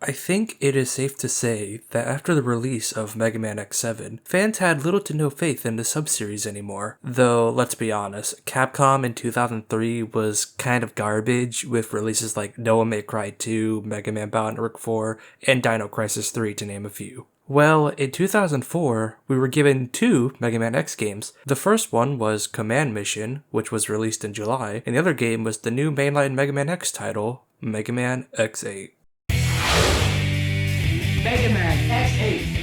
I think it is safe to say that after the release of Mega Man X7, fans had little to no faith in the subseries anymore. Though, let's be honest, Capcom in 2003 was kind of garbage, with releases like Devil May Cry 2, Mega Man Battle Network 4, and Dino Crisis 3 to name a few. Well, in 2004, we were given two Mega Man X games. The first one was Command Mission, which was released in July, and the other game was the new mainline Mega Man X title, Mega Man X8. Mega Man X8.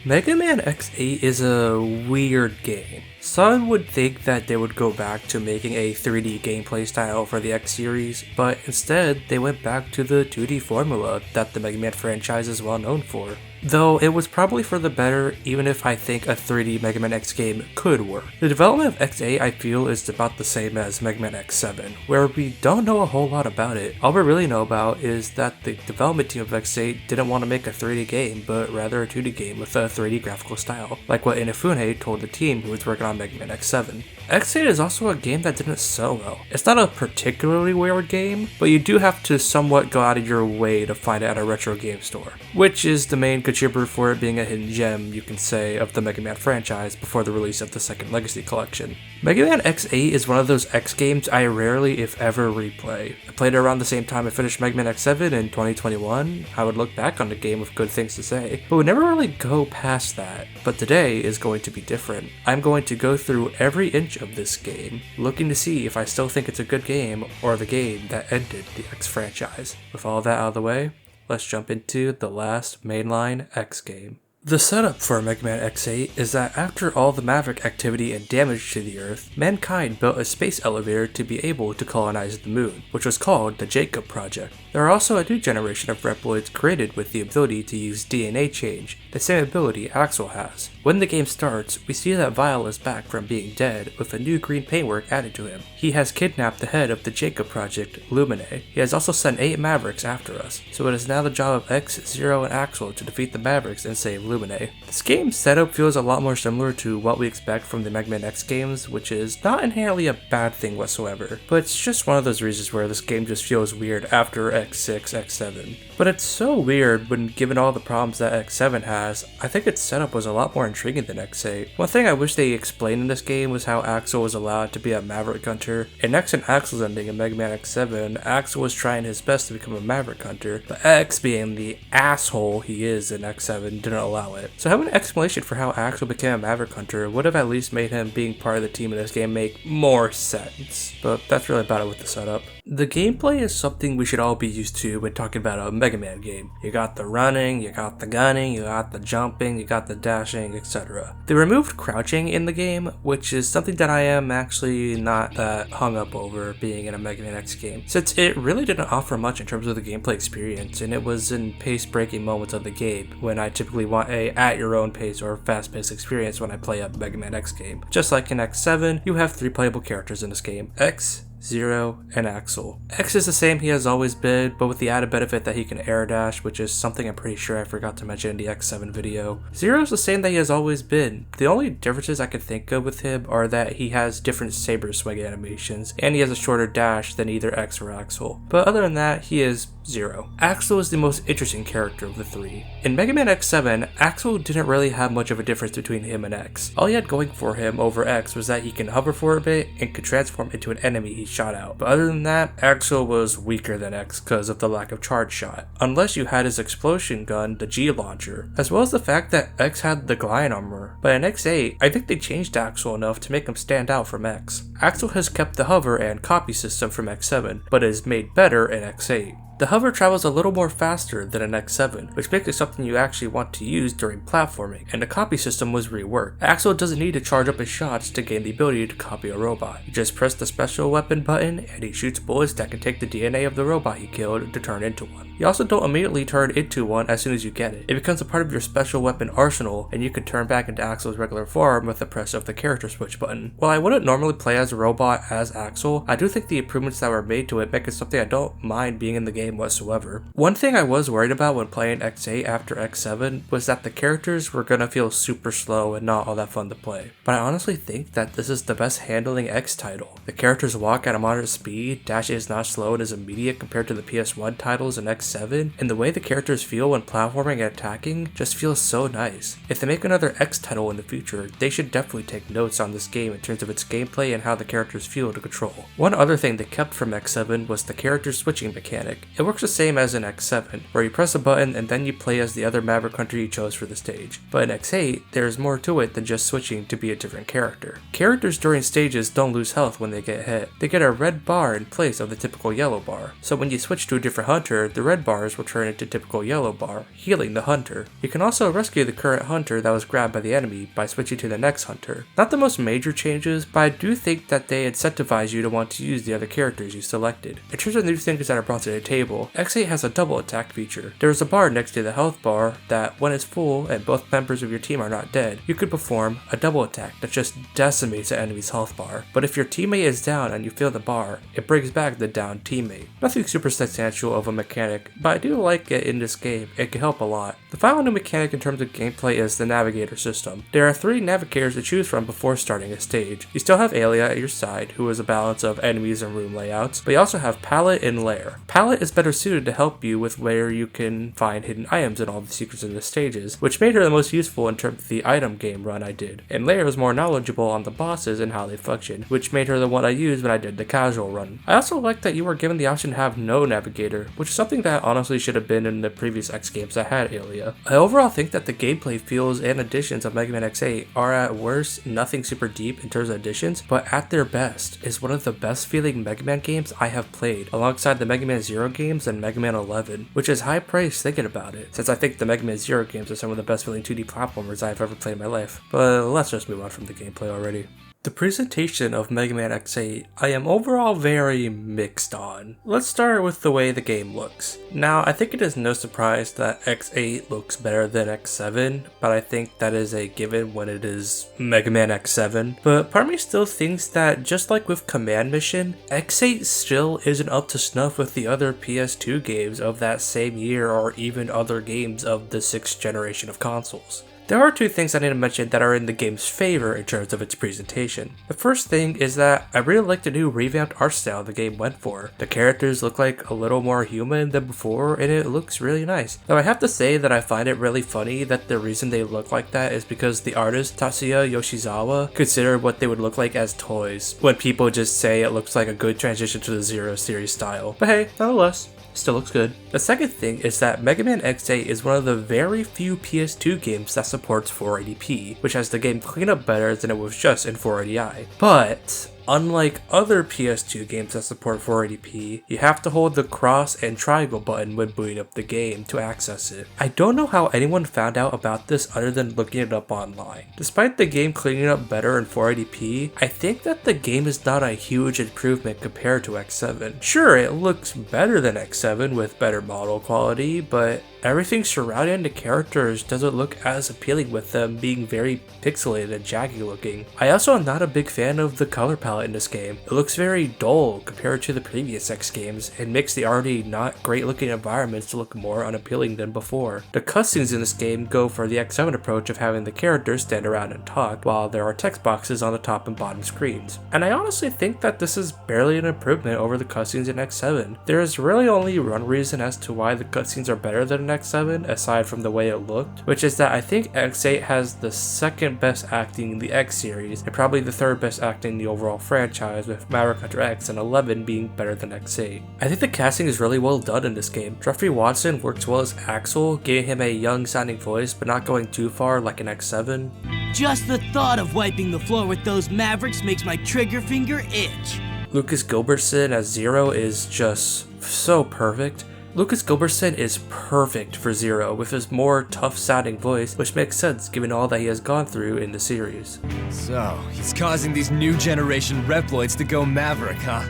Mega Man X8 is a weird game. Some would think that they would go back to making a 3D gameplay style for the X series, but instead they went back to the 2D formula that the Mega Man franchise is well known for. Though it was probably for the better, even if I think a 3D Mega Man X game could work. The development of X8 I feel is about the same as Mega Man X7, where we don't know a whole lot about it. All we really know about is that the development team of X8 didn't want to make a 3D game, but rather a 2D game with a 3D graphical style, like what Inafune told the team who was working on Mega Man X7. X8 is also a game that didn't sell well. It's not a particularly weird game, but you do have to somewhat go out of your way to find it at a retro game store, which is the main contributor for it being a hidden gem, you can say, of the Mega Man franchise before the release of the second Legacy Collection. Mega Man X8 is one of those X games I rarely, if ever, replay. I played it around the same time I finished Mega Man X7 in 2021. I would look back on the game with good things to say, but would never really go past that. But today is going to be different. I'm going to go through every inch of this game, looking to see if I still think it's a good game or the game that ended the X franchise. With all that out of the way, let's jump into the last mainline X game. The setup for Mega Man X8 is that after all the Maverick activity and damage to the Earth, mankind built a space elevator to be able to colonize the moon, which was called the Jacob Project. There are also a new generation of Reploids created with the ability to use DNA change, the same ability Axel has. When the game starts, we see that Vile is back from being dead with a new green paintwork added to him. He has kidnapped the head of the Jacob Project, Lumine. He has also sent 8 Mavericks after us, so it is now the job of X, Zero, and Axel to defeat the Mavericks and save Lumine. This game's setup feels a lot more similar to what we expect from the Mega Man X games, which is not inherently a bad thing whatsoever, but it's just one of those reasons where this game just feels weird after X6, X7. But it's so weird when given all the problems that X7 has, I think its setup was a lot more intriguing than X8. One thing I wish they explained in this game was how Axel was allowed to be a Maverick Hunter. In X and Axel's ending in Mega Man X7, Axel was trying his best to become a Maverick Hunter, but X, being the asshole he is in X7, didn't allow it. So having an explanation for how Axel became a Maverick Hunter would have at least made him being part of the team in this game make more sense. But that's really about it with the setup. The gameplay is something we should all be used to when talking about a Mega Man game. You got the running, you got the gunning, you got the jumping, you got the dashing, etc. They removed crouching in the game, which is something that I am actually not that hung up over being in a Mega Man X game, since it really didn't offer much in terms of the gameplay experience, and it was in pace-breaking moments of the game when I typically want a at-your-own pace or fast-paced experience when I play a Mega Man X game. Just like in X7, you have 3 playable characters in this game: X, Zero, and Axel. X is the same he has always been, but with the added benefit that he can air dash, which is something I'm pretty sure I forgot to mention in the X7 video. Zero is the same that he has always been. The only differences I can think of with him are that he has different saber swing animations, and he has a shorter dash than either X or Axel. But other than that, he is Zero. Axel is the most interesting character of the 3. In Mega Man X7, Axel didn't really have much of a difference between him and X. All he had going for him over X was that he can hover for a bit and could transform into an enemy he shot out. But other than that, Axel was weaker than X because of the lack of charge shot, unless you had his explosion gun, the G launcher, as well as the fact that X had the glide armor. But in X8, I think they changed Axel enough to make him stand out from X. Axel has kept the hover and copy system from X7, but is made better in X8. The hover travels a little more faster than an X7, which makes it something you actually want to use during platforming, and the copy system was reworked. Axel doesn't need to charge up his shots to gain the ability to copy a robot. You just press the special weapon button and he shoots bullets that can take the DNA of the robot he killed to turn into one. You also don't immediately turn into one as soon as you get it. It becomes a part of your special weapon arsenal, and you can turn back into Axel's regular form with the press of the character switch button. While I wouldn't normally play as a robot as Axel, I do think the improvements that were made to it make it something I don't mind being in the game whatsoever. One thing I was worried about when playing X8 after X7 was that the characters were gonna feel super slow and not all that fun to play. But I honestly think that this is the best handling X title. The characters walk at a moderate speed, dash is not slow and is immediate compared to the PS1 titles in X7, and the way the characters feel when platforming and attacking just feels so nice. If they make another X title in the future, they should definitely take notes on this game in terms of its gameplay and how the characters feel to control. One other thing they kept from X7 was the character switching mechanic. It works the same as in X7, where you press a button and then you play as the other Maverick Hunter you chose for the stage. But in X8, there's more to it than just switching to be a different character. Characters during stages don't lose health when they get hit. They get a red bar in place of the typical yellow bar. So when you switch to a different hunter, the red bars will turn into typical yellow bar, healing the hunter. You can also rescue the current hunter that was grabbed by the enemy by switching to the next hunter. Not the most major changes, but I do think that they incentivize you to want to use the other characters you selected. In terms of new things that are brought to the table, X8 has a double attack feature. There is a bar next to the health bar that, when it's full and both members of your team are not dead, you could perform a double attack that just decimates an enemy's health bar. But if your teammate is down and you fill the bar, it brings back the downed teammate. Nothing super substantial of a mechanic, but I do like it in this game. It can help a lot. The final new mechanic in terms of gameplay is the navigator system. There are 3 navigators to choose from before starting a stage. You still have Alia at your side, who is a balance of enemies and room layouts, but you also have Palette and Lair. Palette is better suited to help you with where you can find hidden items and all the secrets in the stages, which made her the most useful in terms of the item game run I did. And Lair is more knowledgeable on the bosses and how they function, which made her the one I used when I did the casual run. I also like that you were given the option to have no navigator, which is something that honestly should have been in the previous X games that had Alia. I overall think that the gameplay feels and additions of Mega Man X8 are at worst nothing super deep in terms of additions, but at their best is one of the best feeling Mega Man games I have played, alongside the Mega Man Zero games and Mega Man 11, which is high praise thinking about it, since I think the Mega Man Zero games are some of the best feeling 2D platformers I've ever played in my life. But let's just move on from the gameplay already. The presentation of Mega Man X8 I am overall very mixed on. Let's start with the way the game looks. Now, I think it is no surprise that X8 looks better than X7, but I think that is a given when it is Mega Man X7. But part of me still thinks that just like with Command Mission, X8 still isn't up to snuff with the other PS2 games of that same year or even other games of the 6th generation of consoles. There are 2 things I need to mention that are in the game's favor in terms of its presentation. The first thing is that I really like the new revamped art style the game went for. The characters look like a little more human than before and it looks really nice. Though I have to say that I find it really funny that the reason they look like that is because the artist Tatsuya Yoshizawa considered what they would look like as toys, when people just say it looks like a good transition to the Zero series style. But hey, nonetheless, still looks good. The second thing is that Mega Man X8 is one of the very few PS2 games that supports 480p, which has the game clean up better than it was just in 480i. But unlike other PS2 games that support 480p, you have to hold the cross and triangle button when booting up the game to access it. I don't know how anyone found out about this other than looking it up online. Despite the game cleaning up better in 480p, I think that the game is not a huge improvement compared to X7. Sure, it looks better than X7 with better model quality, but everything surrounding the characters doesn't look as appealing with them being very pixelated and jaggy looking. I also am not a big fan of the color palette in this game. It looks very dull compared to the previous X games and makes the already not great looking environments look more unappealing than before. The cutscenes in this game go for the X7 approach of having the characters stand around and talk while there are text boxes on the top and bottom screens. And I honestly think that this is barely an improvement over the cutscenes in X7. There is really only one reason as to why the cutscenes are better than X7 aside from the way it looked, which is that I think X8 has the second best acting in the X series and probably the third best acting in the overall franchise, with Maverick Hunter X and 11 being better than X8. I think the casting is really well done in this game. Jeffrey Watson works well as Axel, giving him a young sounding voice but not going too far like in X7. Just the thought of wiping the floor with those Mavericks makes my trigger finger itch. Lucas Gilbertson as Zero is just so perfect. Lucas Gilbertson is perfect for Zero with his more tough-sounding voice, which makes sense given all that he has gone through in the series. So, he's causing these new generation Reploids to go Maverick, huh?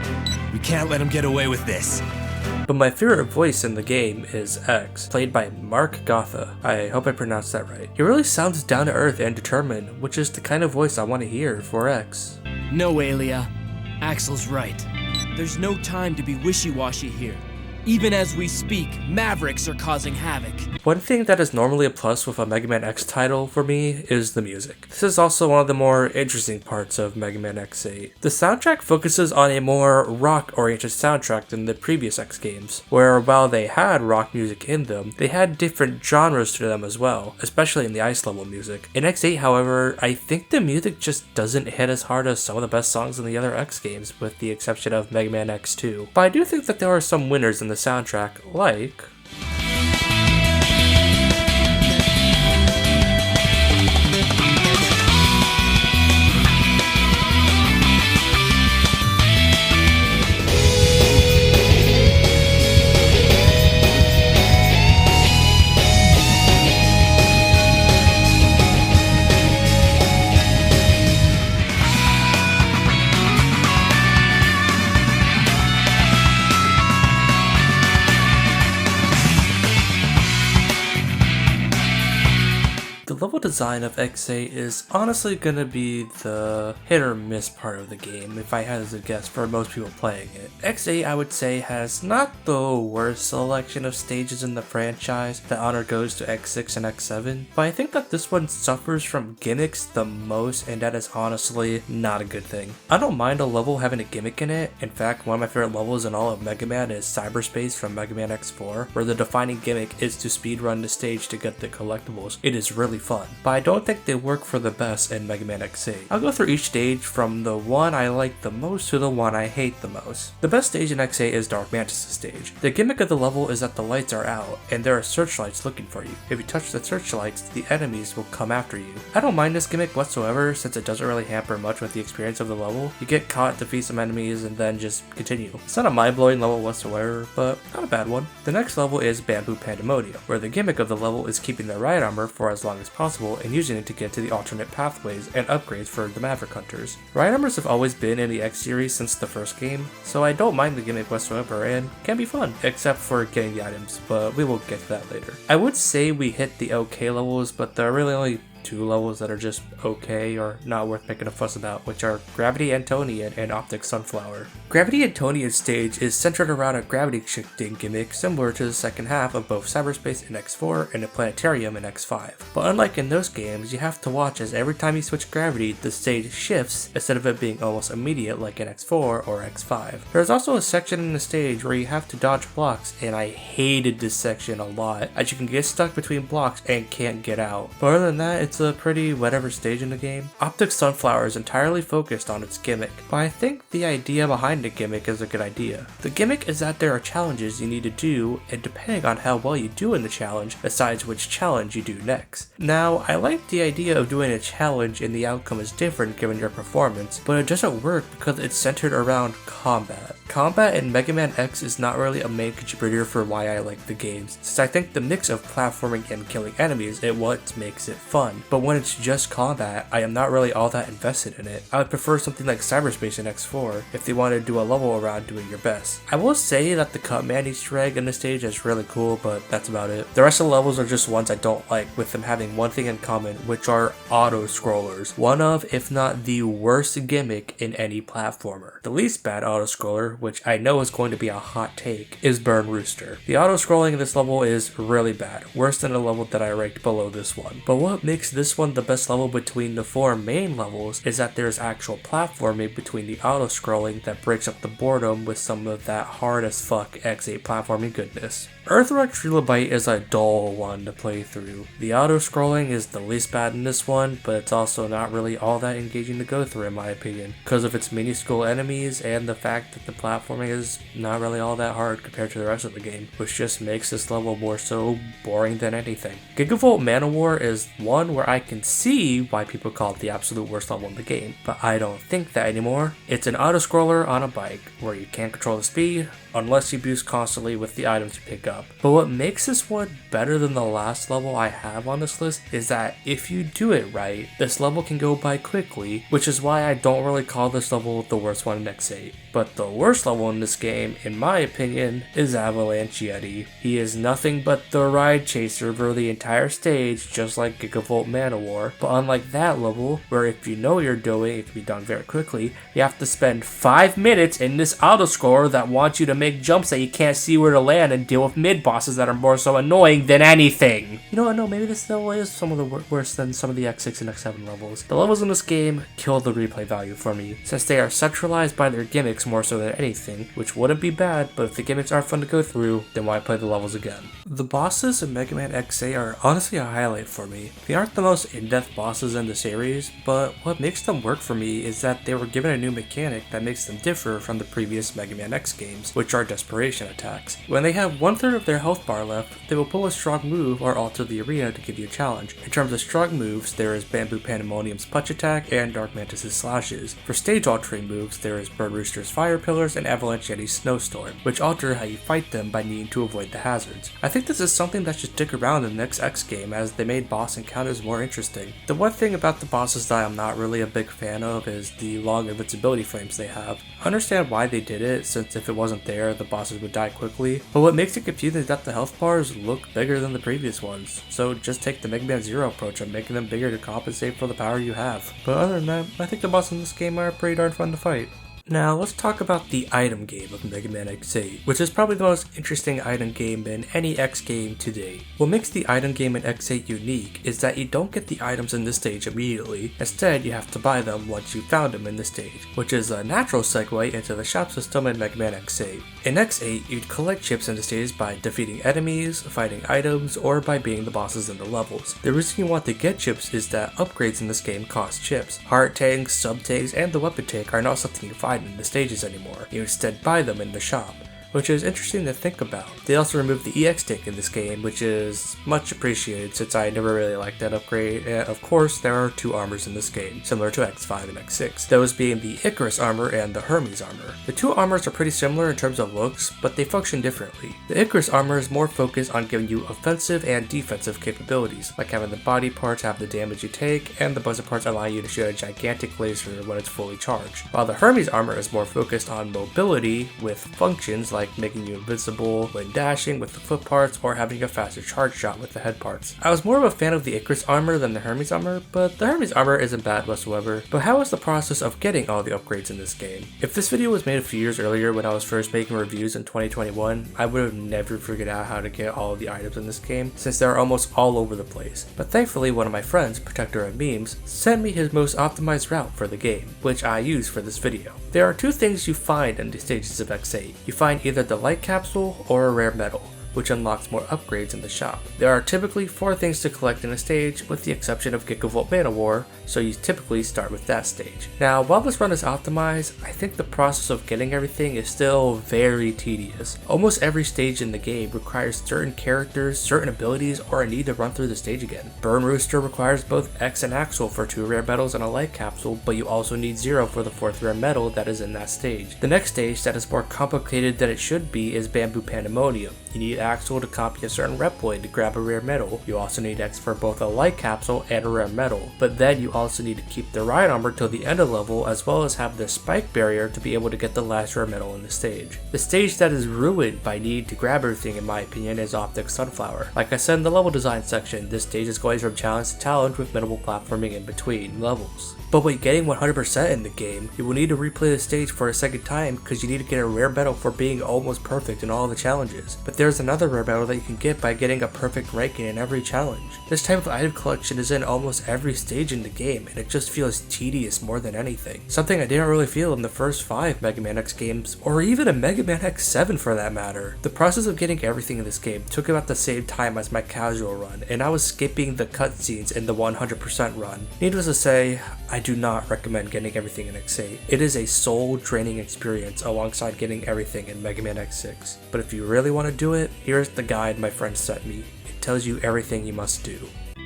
We can't let him get away with this. But my favorite voice in the game is X, played by Mark Gotha. I hope I pronounced that right. He really sounds down to earth and determined, which is the kind of voice I want to hear for X. No, Alia. Axel's right. There's no time to be wishy-washy here. Even as we speak, Mavericks are causing havoc. One thing that is normally a plus with a Mega Man X title for me is the music. This is also one of the more interesting parts of Mega Man X8. The soundtrack focuses on a more rock-oriented soundtrack than the previous X games, where while they had rock music in them, they had different genres to them as well, especially in the ice level music. In X8, however, I think the music just doesn't hit as hard as some of the best songs in the other X games, with the exception of Mega Man X2. But I do think that there are some winners in the soundtrack, like the level design of X8 is honestly gonna be the hit or miss part of the game if I had to guess for most people playing it. X8 I would say has not the worst selection of stages in the franchise. The honor goes to X6 and X7, but I think that this one suffers from gimmicks the most, and that is honestly not a good thing. I don't mind a level having a gimmick in it. In fact, one of my favorite levels in all of Mega Man is Cyberspace from Mega Man X4, where the defining gimmick is to speedrun the stage to get the collectibles. It is really fun, but I don't think they work for the best in Mega Man X8. I'll go through each stage from the one I like the most to the one I hate the most. The best stage in X8 is Dark Mantis' stage. The gimmick of the level is that the lights are out, and there are searchlights looking for you. If you touch the searchlights, the enemies will come after you. I don't mind this gimmick whatsoever, since it doesn't really hamper much with the experience of the level. You get caught, defeat some enemies, and then just continue. It's not a mind-blowing level whatsoever, but not a bad one. The next level is Bamboo Pandemonium, where the gimmick of the level is keeping the ride armor for as long as possible and using it to get to the alternate pathways and upgrades for the Maverick Hunters. Ride armors have always been in the X series since the first game, so I don't mind the gimmick whatsoever and can be fun, except for getting the items, but we will get to that later. I would say we hit the okay levels, but there are really only two levels that are just okay or not worth making a fuss about, which are Gravity Antonian and Optic Sunflower. Gravity Antonian's stage is centered around a gravity shifting gimmick similar to the second half of both Cyberspace in X4 and the Planetarium in X5. But unlike in those games, you have to watch as every time you switch gravity, the stage shifts instead of it being almost immediate like in X4 or X5. There's also a section in the stage where you have to dodge blocks, and I hated this section a lot, as you can get stuck between blocks and can't get out. But other than that, it's a pretty whatever stage in the game. Optic Sunflower is entirely focused on its gimmick, but I think the idea behind the gimmick is a good idea. The gimmick is that there are challenges you need to do, and depending on how well you do in the challenge, decides which challenge you do next. Now, I like the idea of doing a challenge and the outcome is different given your performance, but it doesn't work because it's centered around combat. Combat in Mega Man X is not really a main contributor for why I like the games, since I think the mix of platforming and killing enemies is what makes it fun. But when it's just combat, I am not really all that invested in it. I would prefer something like Cyberspace in X4 if they wanted to do a level around doing your best. I will say that the Cutman Easter egg in the stage is really cool, but that's about it. The rest of the levels are just ones I don't like, with them having one thing in common, which are auto-scrollers. One of, if not the worst gimmick in any platformer. The least bad auto-scroller, which I know is going to be a hot take, is Burn Rooster. The auto-scrolling in this level is really bad, worse than the level that I ranked below this one. But what makes this one the best level between the four main levels is that there's actual platforming between the auto-scrolling that breaks up the boredom with some of that hard as fuck X8 platforming goodness. Earthrock Trilobite is a dull one to play through. The auto-scrolling is the least bad in this one, but it's also not really all that engaging to go through in my opinion, because of its minuscule enemies and the fact that the platforming is not really all that hard compared to the rest of the game, which just makes this level more so boring than anything. Gigavolt Manowar is one where I can see why people call it the absolute worst level in the game, but I don't think that anymore. It's an auto-scroller on a bike, where you can't control the speed, unless you boost constantly with the items you pick up. But what makes this one better than the last level I have on this list is that if you do it right, this level can go by quickly, which is why I don't really call this level the worst one in X8. But But the worst level in this game, in my opinion, is Avalanche Yeti. He is nothing but the ride chaser for the entire stage, just like Gigavolt Manowar. But unlike that level, where if you know what you're doing, it can be done very quickly, you have to spend 5 minutes in this autoscroller that wants you to make jumps that you can't see where to land and deal with mid-bosses that are more so annoying than anything. You know what, no, maybe this level is some of the worse than some of the X6 and X7 levels. The levels in this game kill the replay value for me, since they are centralized by their gimmicks more so than anything, which wouldn't be bad, but if the gimmicks aren't fun to go through, then why play the levels again? The bosses in Mega Man X8 are honestly a highlight for me. They aren't the most in-depth bosses in the series, but what makes them work for me is that they were given a new mechanic that makes them differ from the previous Mega Man X games, which are desperation attacks. When they have 1/3 of their health bar left, they will pull a strong move or alter the arena to give you a challenge. In terms of strong moves, there is Bamboo Pandemonium's Punch Attack and Dark Mantis' Slashes. For stage altering moves, there is Bird Rooster's Fire Pillars and Avalanche Yeti's Snowstorm, which alter how you fight them by needing to avoid the hazards. I think this is something that should stick around in the next X game, as they made boss encounters more interesting. The one thing about the bosses that I'm not really a big fan of is the long invincibility frames they have. I understand why they did it, since if it wasn't there, the bosses would die quickly, but what makes it confusing is that the health bars look bigger than the previous ones, so just take the Mega Man Zero approach of making them bigger to compensate for the power you have. But other than that, I think the bosses in this game are pretty darn fun to fight. Now let's talk about the item game of Mega Man X8, which is probably the most interesting item game in any X game to date. What makes the item game in X8 unique is that you don't get the items in this stage immediately, instead you have to buy them once you found them in the stage, which is a natural segue into the shop system in Mega Man X8. In X8, you'd collect chips in the stages by defeating enemies, fighting items, or by beating the bosses in the levels. The reason you want to get chips is that upgrades in this game cost chips. Heart tanks, sub tanks, and the weapon tank are not something you find in the stages anymore. You instead buy them in the shop, which is interesting to think about. They also removed the EX tank in this game, which is much appreciated since I never really liked that upgrade, and of course there are 2 armors in this game, similar to X5 and X6, those being the Icarus armor and the Hermes armor. The 2 armors are pretty similar in terms of looks, but they function differently. The Icarus armor is more focused on giving you offensive and defensive capabilities, like having the body parts have the damage you take, and the buzzer parts allow you to shoot a gigantic laser when it's fully charged, while the Hermes armor is more focused on mobility with functions like making you invincible when dashing with the foot parts or having a faster charge shot with the head parts. I was more of a fan of the Icarus armor than the Hermes armor, but the Hermes armor isn't bad whatsoever. But how was the process of getting all the upgrades in this game? If this video was made a few years earlier when I was first making reviews in 2021, I would have never figured out how to get all of the items in this game, since they're almost all over the place. But thankfully one of my friends, Protector of Memes, sent me his most optimized route for the game, which I used for this video. There are 2 things you find in the stages of X8. You find either the light capsule or a rare metal, which unlocks more upgrades in the shop. There are typically 4 things to collect in a stage, with the exception of Gigavolt Manowar, so you typically start with that stage. Now, while this run is optimized, I think the process of getting everything is still very tedious. Almost every stage in the game requires certain characters, certain abilities, or a need to run through the stage again. Burn Rooster requires both X and Axle for 2 rare metals and a light capsule, but you also need 0 for the 4th rare metal that is in that stage. The next stage that is more complicated than it should be is Bamboo Pandemonium. You need Axle to copy a certain Reploid to grab a rare metal. You also need X for both a light capsule and a rare metal, but then you also need to keep the ride armor till the end of the level, as well as have the spike barrier to be able to get the last rare metal in the stage. The stage that is ruined by needing to grab everything in my opinion is Optic Sunflower. Like I said in the level design section, this stage is going from challenge to challenge with minimal platforming in between levels. But with getting 100% in the game, you will need to replay the stage for a second time because you need to get a rare medal for being almost perfect in all the challenges. But there's another rare medal that you can get by getting a perfect ranking in every challenge. This type of item collection is in almost every stage in the game, and it just feels tedious more than anything. Something I didn't really feel in the first 5 Mega Man X games, or even a Mega Man X7 for that matter. The process of getting everything in this game took about the same time as my casual run, and I was skipping the cutscenes in the 100% run. Needless to say, I do not recommend getting everything in X8. It is a soul-draining experience alongside getting everything in Mega Man X6. But if you really want to do it, here's the guide my friend sent me. It tells you everything you must do.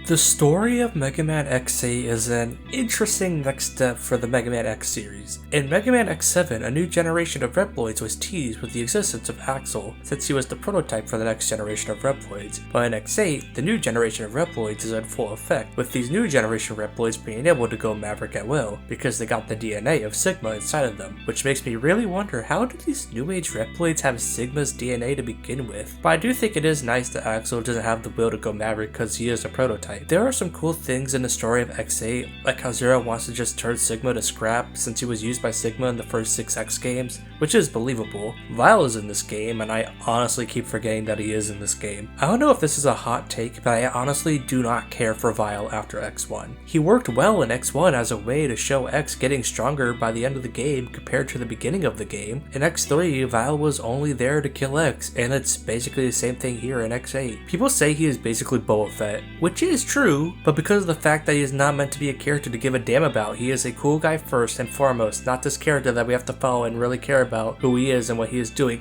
The story of Mega Man X8 is an interesting next step for the Mega Man X series. In Mega Man X7, a new generation of Reploids was teased with the existence of Axel, since he was the prototype for the next generation of Reploids. But in X8, the new generation of Reploids is in full effect, with these new generation Reploids being able to go Maverick at will, because they got the DNA of Sigma inside of them, which makes me really wonder how do these new age Reploids have Sigma's DNA to begin with. But I do think it is nice that Axel doesn't have the will to go Maverick because he is a prototype. There are some cool things in the story of X8, like how Zero wants to just turn Sigma to scrap since he was used by Sigma in the first 6 X games, which is believable. Vile is in this game, and I honestly keep forgetting that he is in this game. I don't know if this is a hot take, but I honestly do not care for Vile after X1. He worked well in X1 as a way to show X getting stronger by the end of the game compared to the beginning of the game. In X3, Vile was only there to kill X, and it's basically the same thing here in X8. People say he is basically Boba Fett, which is true, but because of the fact that he is not meant to be a character to give a damn about, he is a cool guy first and foremost, not this character that we have to follow and really care about who he is and what he is doing.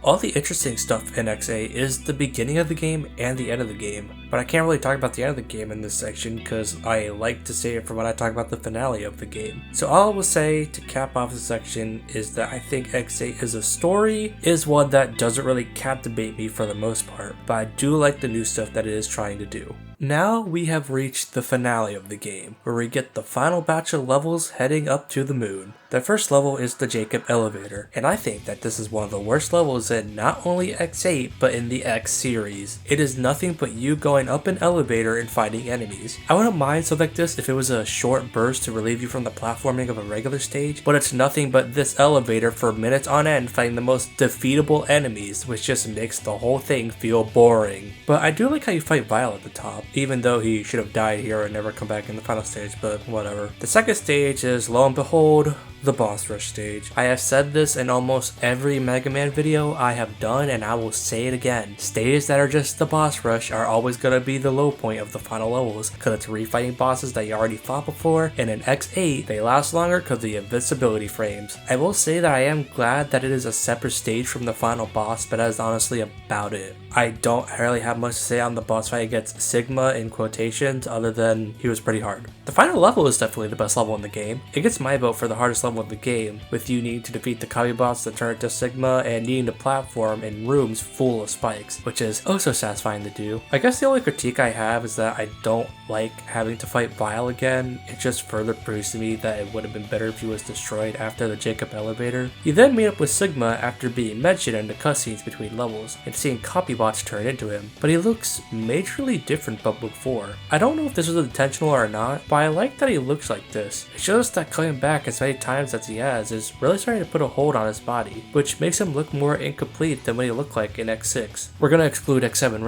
All the interesting stuff in X8 is the beginning of the game and the end of the game, but I can't really talk about the end of the game in this section because I like to save it for when I talk about the finale of the game. So all I will say to cap off this section is that I think X8 as a story is one that doesn't really captivate me for the most part, but I do like the new stuff that it is trying to do. Now we have reached the finale of the game, where we get the final batch of levels heading up to the moon. The first level is the Jacob elevator, and I think that this is one of the worst levels in not only X8, but in the X series. It is nothing but you going up an elevator and fighting enemies. I wouldn't mind something like this if it was a short burst to relieve you from the platforming of a regular stage, but it's nothing but this elevator for minutes on end fighting the most defeatable enemies, which just makes the whole thing feel boring. But I do like how you fight Vile at the top, even though he should have died here and never come back in the final stage, but whatever. The second stage is, lo and behold, the boss rush stage. I have said this in almost every Mega Man video I have done, and I will say it again. Stages that are just the boss rush are always going to be the low point of the final levels, because it's refighting bosses that you already fought before, and in X8 they last longer because of the invincibility frames. I will say that I am glad that it is a separate stage from the final boss, but that is honestly about it. I don't really have much to say on the boss fight against Sigma in quotations, other than he was pretty hard. The final level is definitely the best level in the game. It gets my vote for the hardest level of the game, with you needing to defeat the Kami boss that turn into Sigma and needing to platform in rooms full of spikes, which is oh so satisfying to do. I guess the only critique I have is that I don't like having to fight Vile again. It just further proves to me that it would have been better if he was destroyed after the Jacob elevator. You then meet up with Sigma after being mentioned in the cutscenes between levels, and seeing copy bots turn into him, but he looks majorly different from before. I don't know if this was intentional or not, but I like that he looks like this. It shows that coming back as many times as he has is really starting to put a hold on his body, which makes him look more incomplete than what he looked like in X6. We're gonna exclude X7,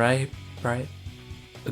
right?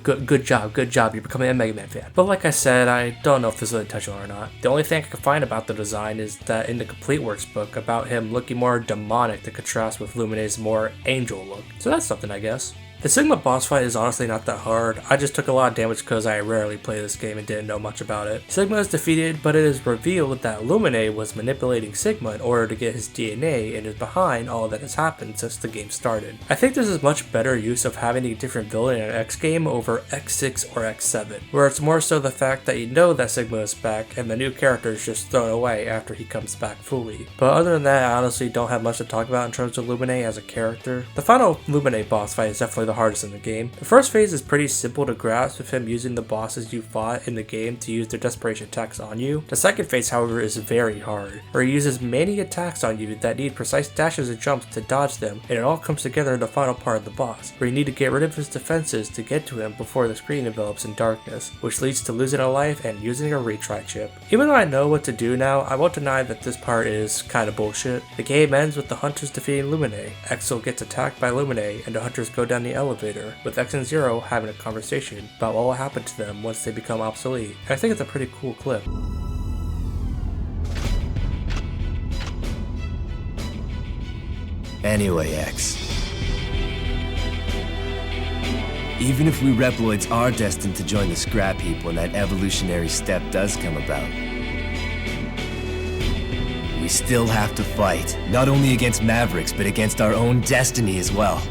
Good job, you're becoming a Mega Man fan. But like I said, I don't know if this is intentional or not. The only thing I can find about the design is that in the Complete Works book about him looking more demonic to contrast with Lumine's more angel look. So that's something, I guess. The Sigma boss fight is honestly not that hard. I just took a lot of damage because I rarely play this game and didn't know much about it. Sigma is defeated, but it is revealed that Lumine was manipulating Sigma in order to get his DNA and is behind all that has happened since the game started. I think this is much better use of having a different villain in an X game over X6 or X7, where it's more so the fact that you know that Sigma is back and the new character is just thrown away after he comes back fully. But other than that, I honestly don't have much to talk about in terms of Lumine as a character. The final Lumine boss fight is definitely the hardest in the game. The first phase is pretty simple to grasp with him using the bosses you fought in the game to use their desperation attacks on you. The second phase, however, is very hard, where he uses many attacks on you that need precise dashes and jumps to dodge them, and it all comes together in the final part of the boss, where you need to get rid of his defenses to get to him before the screen envelops in darkness, which leads to losing a life and using a retry chip. Even though I know what to do now, I won't deny that this part is kinda bullshit. The game ends with the hunters defeating Lumine. Axel gets attacked by Lumine, and the hunters go down the elevator, with X and Zero having a conversation about what will happen to them once they become obsolete. And I think it's a pretty cool clip. Anyway, X. Even if we Reploids are destined to join the scrap heap when that evolutionary step does come about, we still have to fight, not only against Mavericks, but against our own destiny as well.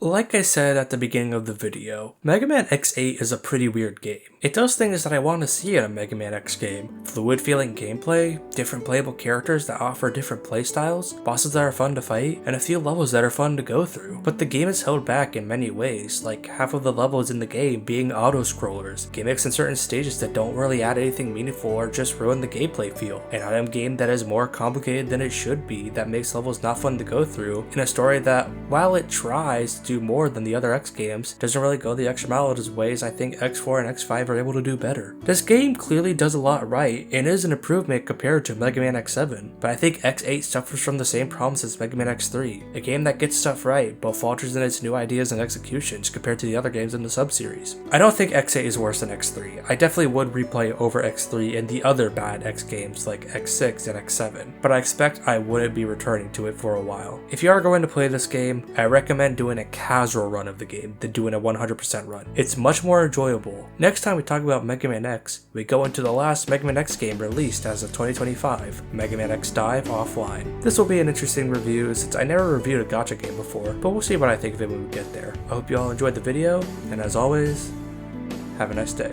Like I said at the beginning of the video, Mega Man X8 is a pretty weird game. It does things that I want to see in a Mega Man X game. Fluid feeling gameplay, different playable characters that offer different playstyles, bosses that are fun to fight, and a few levels that are fun to go through. But the game is held back in many ways, like half of the levels in the game being auto-scrollers, gimmicks in certain stages that don't really add anything meaningful or just ruin the gameplay feel, an item game that is more complicated than it should be that makes levels not fun to go through, in a story that, while it tries to do more than the other X games, doesn't really go the extra mile in ways I think X4 and X5 are able to do better. This game clearly does a lot right and is an improvement compared to Mega Man X7, but I think X8 suffers from the same problems as Mega Man X3, a game that gets stuff right but falters in its new ideas and executions compared to the other games in the sub-series. I don't think X8 is worse than X3. I definitely would replay over X3 and the other bad X games like X6 and X7, but I expect I wouldn't be returning to it for a while. If you are going to play this game, I recommend doing a casual run of the game than doing a 100% run. It's much more enjoyable. Next time we talk about Mega Man X, we go into the last Mega Man X game released as of 2025, Mega Man X Dive Offline. This will be an interesting review since I never reviewed a gacha game before, but we'll see what I think of it when we get there. I hope you all enjoyed the video, and as always, have a nice day.